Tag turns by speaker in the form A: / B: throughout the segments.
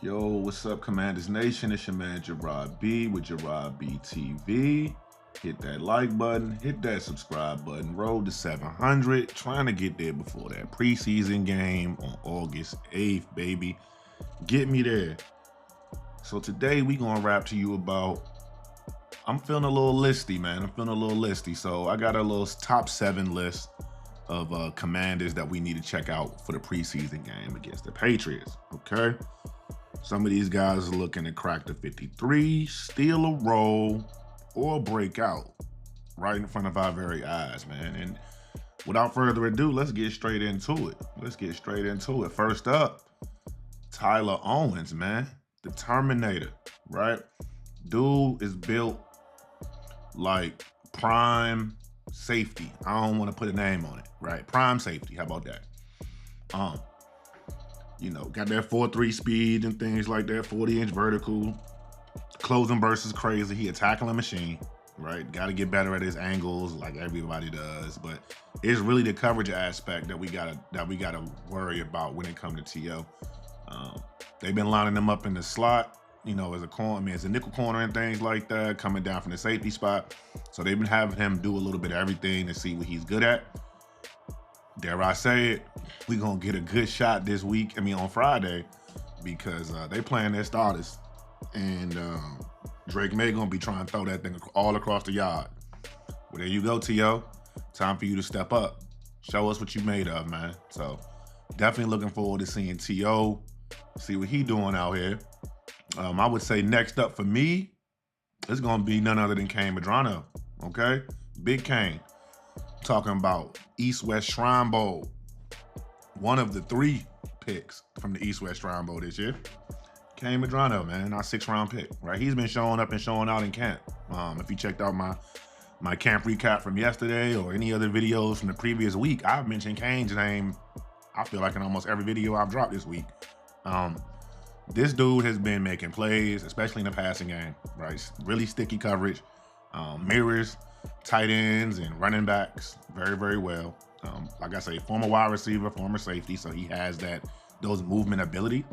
A: Yo, what's up, Commanders Nation? It's your man, Gerard B with Gerard B TV. Hit that like button, hit that subscribe button, roll to 700. Trying to get there before that preseason game on August 8th, baby. Get me there. So today we gonna rap to you about, I'm feeling a little listy, man. I'm feeling a little listy. So I got a little top 7 list of commanders that we need to check out for the preseason game against the Patriots, okay? Some of these guys are looking to crack the 53, steal a roll, or break out right in front of our very eyes, man. And without further ado, let's get straight into it. First up, Tyler Owens, man. The Terminator, right? Dude is built like prime safety. I don't want to put a name on it, right? Prime safety, how about that? You know, got that 4.3 speed and things like that, 40-inch vertical. Closing burst is crazy. He a tackling machine, right? Got to get better at his angles like everybody does. But it's really the coverage aspect that we gotta worry about when it comes to TO. They've been lining him up in the slot, you know, as a corner, I mean, as a nickel corner and things like that, coming down from the safety spot. So they've been having him do a little bit of everything to see what he's good at. Dare I say it, we gonna get a good shot this week, on Friday, because they playing their starters. And Drake May gonna be trying to throw that thing all across the yard. Well, there you go, T.O. Time for you to step up. Show us what you made of, man. So definitely looking forward to seeing T.O., see what he doing out here. I would say next up for me, it's gonna be none other than Kain Medrano, okay? Big Kain. Talking about East-West Shrine Bowl. One of the 3 picks from the East-West Shrine Bowl this year. Kain Medrano, man, our 6th-round pick, right? He's been showing up and showing out in camp. If you checked out my camp recap from yesterday or any other videos from the previous week, I've mentioned Kain's name, I feel like in almost every video I've dropped this week. This dude has been making plays, especially in the passing game, right? Really sticky coverage, mirrors tight ends and running backs very, very well. Like I say, former wide receiver, former safety, so he has those movement ability.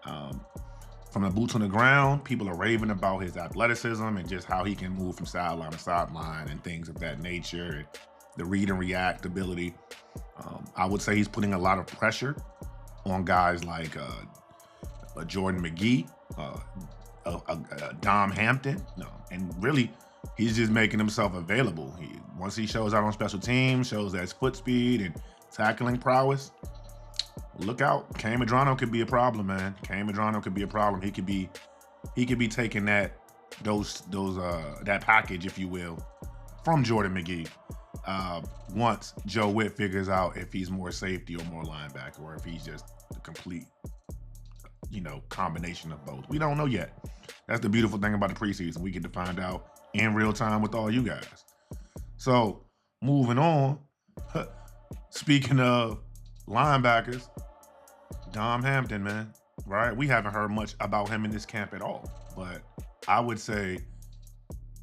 A: From the boots on the ground, people are raving about his athleticism and just how he can move from sideline to sideline and things of that nature, and the read and react ability. I would say he's putting a lot of pressure on guys like Jordan McGee, Dom Hampton, and really, he's just making himself available. Once he shows out on special teams, shows that foot speed and tackling prowess, look out. Kain Medrano could be a problem, man. Kain Medrano could be a problem. He could be taking that package, if you will, from Jordan McGee. Once Joe Witt figures out if he's more safety or more linebacker, or if he's just the complete, combination of both. We don't know yet. That's the beautiful thing about the preseason. We get to find out in real time with all you guys. So moving on, speaking of linebackers, Dom Hampton, man, right? We haven't heard much about him in this camp at all, but I would say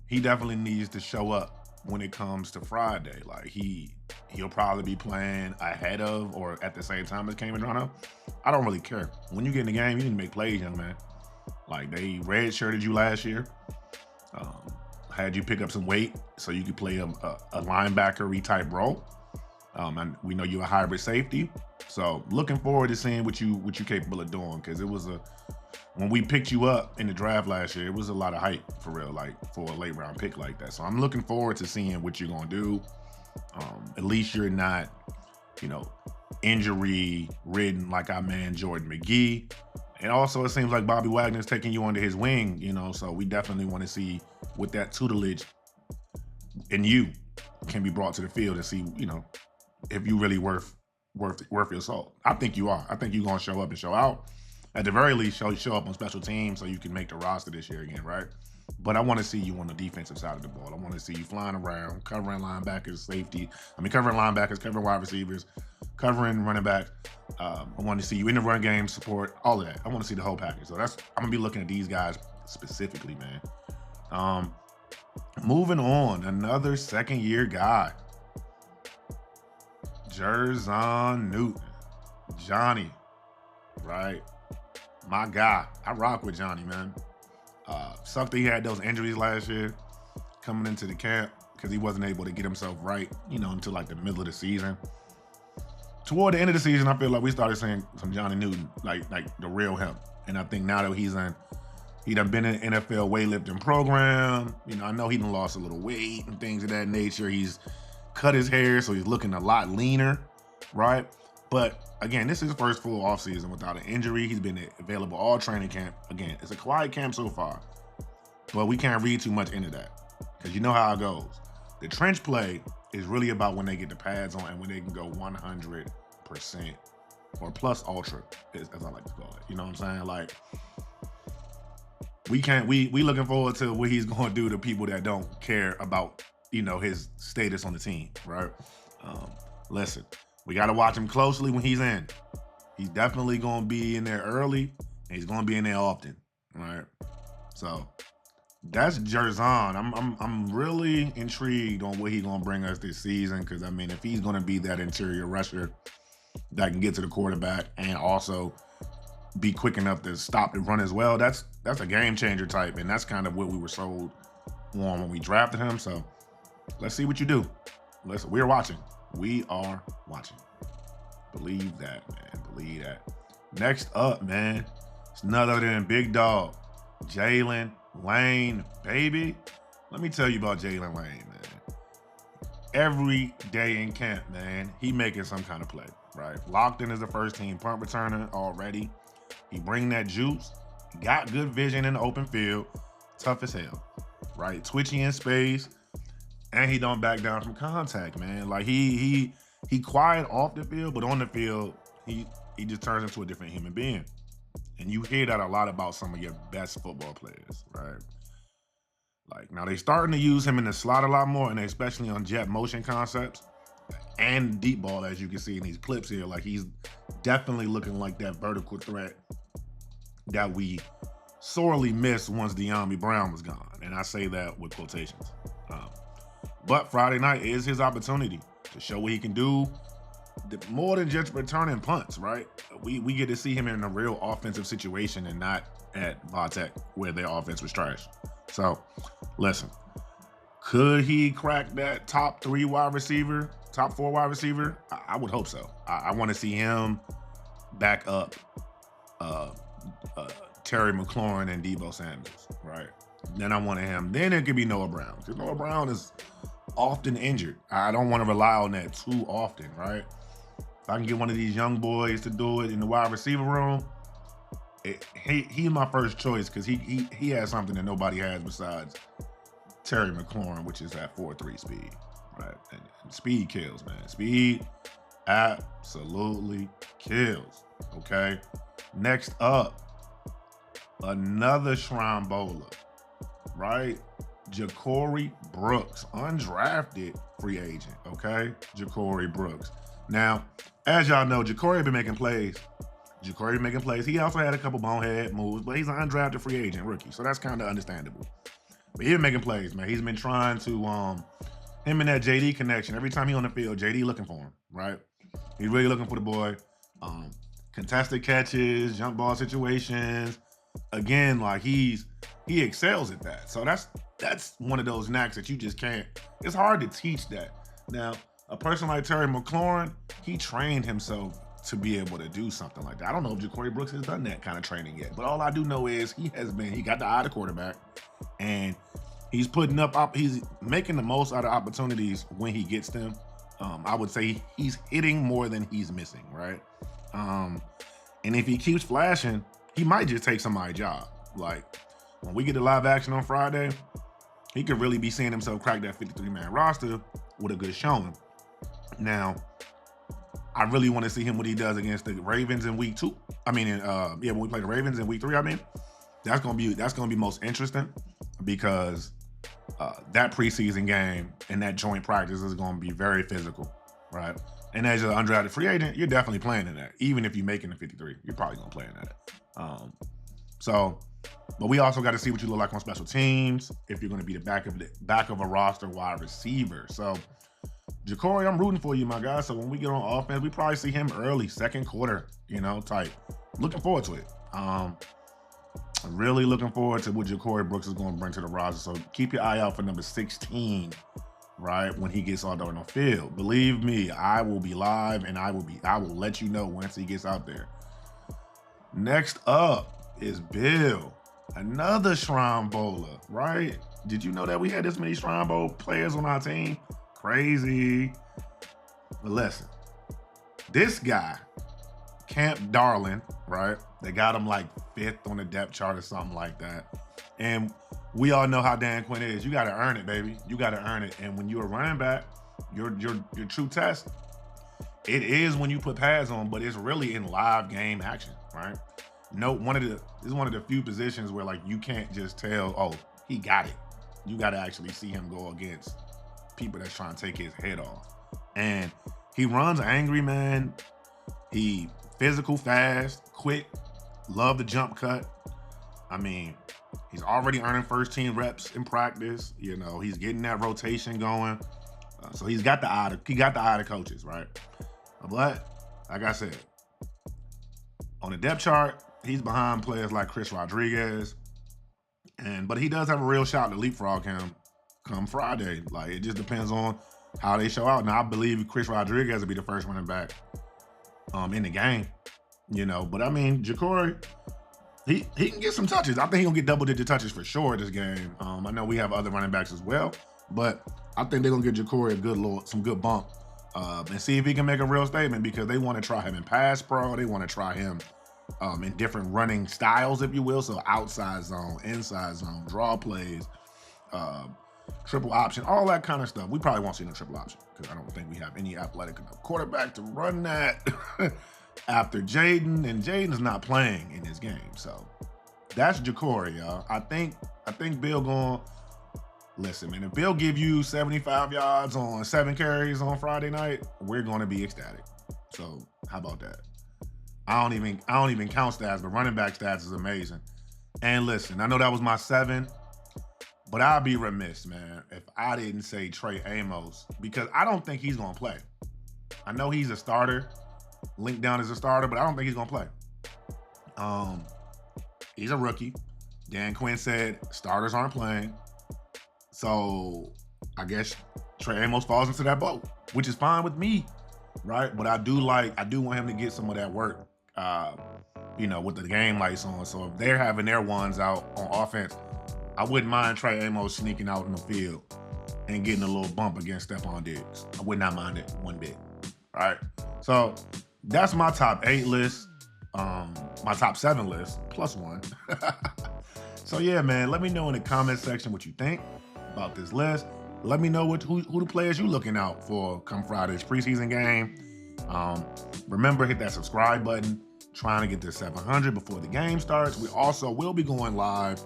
A: he definitely needs to show up when it comes to Friday. Like he'll probably be playing ahead of or at the same time as Kain Medrano. I don't really care. When you get in the game, you need to make plays, young man. Like they red-shirted you last year. Had you pick up some weight so you could play a linebacker-y type role. And we know you're a hybrid safety. So looking forward to seeing what you're capable of doing, because it was when we picked you up in the draft last year, it was a lot of hype for real, like for a late round pick like that. So I'm looking forward to seeing what you're gonna do. At least you're not, injury ridden like our man Jordan McGee. And also it seems like Bobby Wagner's taking you under his wing, so we definitely want to see what that tutelage in you can be brought to the field and see, if you really worth your salt. I think you are. I think you're gonna show up and show out. At the very least, show up on special teams so you can make the roster this year again, right? But I want to see you on the defensive side of the ball. I want to see you flying around, covering linebackers, covering linebackers, covering wide receivers, covering running backs. I want to see you in the run game, support, all of that. I want to see the whole package. So I'm gonna be looking at these guys specifically, man. Moving on, another 2nd-year guy, Jer'Zhan Newton, Johnny, right? my guy. I rock with Johnny, man. Sucked that he had those injuries last year coming into the camp because he wasn't able to get himself right, until like the middle of the season. Toward the end of the season, I feel like we started seeing some Johnny Newton, like the real him. And I think now that he done been in the NFL weightlifting program. I know he done lost a little weight and things of that nature. He's cut his hair, so he's looking a lot leaner, right? But again, this is his first full offseason without an injury. He's been available all training camp. Again, it's a quiet camp so far, but we can't read too much into that because you know how it goes. The trench play is really about when they get the pads on and when they can go 100% or plus ultra, as I like to call it. You know what I'm saying? Like, we looking forward to what he's going to do to people that don't care about, his status on the team, right? Listen, we got to watch him closely when he's in. He's definitely going to be in there early, and he's going to be in there often, right? So that's Jerzon. I'm really intrigued on what he's going to bring us this season because, if he's going to be that interior rusher that can get to the quarterback and also be quick enough to stop the run as well, that's a game changer type, and that's kind of what we were sold on when we drafted him. So let's see what you do. We're watching. We are watching. Believe that, man. Believe that. Next up, man, it's none other than big dog, Jaylin Lane, baby. Let me tell you about Jaylin Lane, man. Every day in camp, man, he making some kind of play, right? Locked in as the first team punt returner already. He bring that juice. Got good vision in the open field. Tough as hell, right? Twitchy in space. And he don't back down from contact, man. Like he quiet off the field, but on the field, he just turns into a different human being. And you hear that a lot about some of your best football players, right? Like now they starting to use him in the slot a lot more, and especially on jet motion concepts and deep ball, as you can see in these clips here. Like he's definitely looking like that vertical threat that we sorely missed once De'Ami Brown was gone. And I say that with quotations. But Friday night is his opportunity to show what he can do, more than just returning punts, right? We get to see him in a real offensive situation and not at Vatech where their offense was trash. So, listen, could he crack that top 4 wide receiver? I would hope so. I want to see him back up Terry McLaurin and Deebo Samuels, right? Then I wanted him. Then it could be Noah Brown, because Noah Brown is often injured. I don't want to rely on that too often, right? If I can get one of these young boys to do it in the wide receiver room, he's my first choice because he has something that nobody has besides Terry McLaurin, which is at 4.3 speed, right? And speed kills, man. Speed absolutely kills, okay? Next up, another Shrine Bowler, right? Jacory Brooks, undrafted free agent, okay? Jacory Brooks. Now, as y'all know, Jacory been making plays. He also had a couple bonehead moves, but he's an undrafted free agent rookie, so that's kind of understandable. But he's been making plays, man. He's been trying to, him and that JD connection. Every time he on the field, JD looking for him, right? He's really looking for the boy. Contested catches, jump ball situations. Again, like he excels at that. So that's one of those knacks that you just can't. It's hard to teach that. Now, a person like Terry McLaurin, he trained himself to be able to do something like that. I don't know if Jacory Brooks has done that kind of training yet, but all I do know is he got the eye of the quarterback, and he's making the most out of opportunities when he gets them. I would say he's hitting more than he's missing, right? And if he keeps flashing, he might just take somebody's job. Like when we get the live action on Friday, he could really be seeing himself crack that 53-man roster with a good showing. Now, I really want to see him what he does against the Ravens in week 2. When we play the Ravens in week 3, that's gonna be most interesting because that preseason game and that joint practice is gonna be very physical, right? And as an undrafted free agent, you're definitely playing in that. Even if you're making the 53, you're probably gonna play in that. But we also got to see what you look like on special teams if you're gonna be the back of a roster wide receiver. So, Jacory, I'm rooting for you, my guy. So when we get on offense, we probably see him early, second quarter, type. Looking forward to it. I'm really looking forward to what Jacory Brooks is going to bring to the roster. So keep your eye out for number 16, right, when he gets out there on the field. Believe me, I will be live and I will let you know once he gets out there. Next up is Bill, another Shrine Bowler, right? Did you know that we had this many Shrine Bowl players on our team? Crazy. But listen, this guy, Camp Darling, right? They got him like 5th on the depth chart or something like that. And we all know how Dan Quinn is. You got to earn it, baby. You got to earn it. And when you're a running back, your true test, it is when you put pads on, but it's really in live game action, right? No, this is one of the few positions where like you can't just tell, oh, he got it. You got to actually see him go against people that's trying to take his head off. And he runs angry, man. He physical, fast, quick, love the jump cut. I mean, he's already earning first team reps in practice. You know, he's getting that rotation going. So he got the eye of coaches, right? But like I said, on the depth chart, he's behind players like Chris Rodriguez. But he does have a real shot to leapfrog him come Friday. Like, it just depends on how they show out. Now, I believe Chris Rodriguez will be the first running back in the game, you know. But I mean, Jacory, he can get some touches. I think he's gonna get double-digit touches for sure this game. I know we have other running backs as well, but I think they're gonna give Jacory some good bump and see if he can make a real statement, because they want to try him in pass pro. They want to try him in different running styles, if you will. So outside zone, inside zone, draw plays, triple option, all that kind of stuff. We probably won't see no triple option because I don't think we have any athletic enough quarterback to run that after Jaden, and Jaden's not playing in this game. So that's Jacory, y'all. I think Bill going, listen, man, if Bill give you 75 yards on 7 carries on Friday night, we're going to be ecstatic. So how about that? I don't even count stats, but running back stats is amazing. And listen, I know that was my 7, but I'd be remiss, man, if I didn't say Trey Amos, because I don't think he's going to play. I know he's a starter, linked down as a starter, but I don't think he's going to play. He's a rookie. Dan Quinn said starters aren't playing. So I guess Trey Amos falls into that boat, which is fine with me, right? But I do want him to get some of that work, you know, with the game lights on. So if they're having their ones out on offense, I wouldn't mind Trey Amos sneaking out in the field and getting a little bump against Stephon Diggs. I would not mind it one bit. All right. So that's my top 8 list, my top 7 list, +1. So yeah, man, let me know in the comment section what you think about this list. Let me know who the players you looking out for come Friday's preseason game. Remember, hit that subscribe button. Trying to get to 700 before the game starts. We also will be going live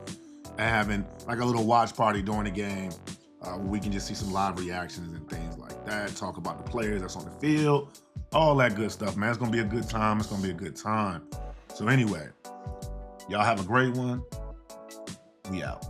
A: and having like a little watch party during the game where we can just see some live reactions and things like that. Talk about the players that's on the field, all that good stuff, man. It's gonna be a good time. It's gonna be a good time. So anyway, y'all have a great one. We out.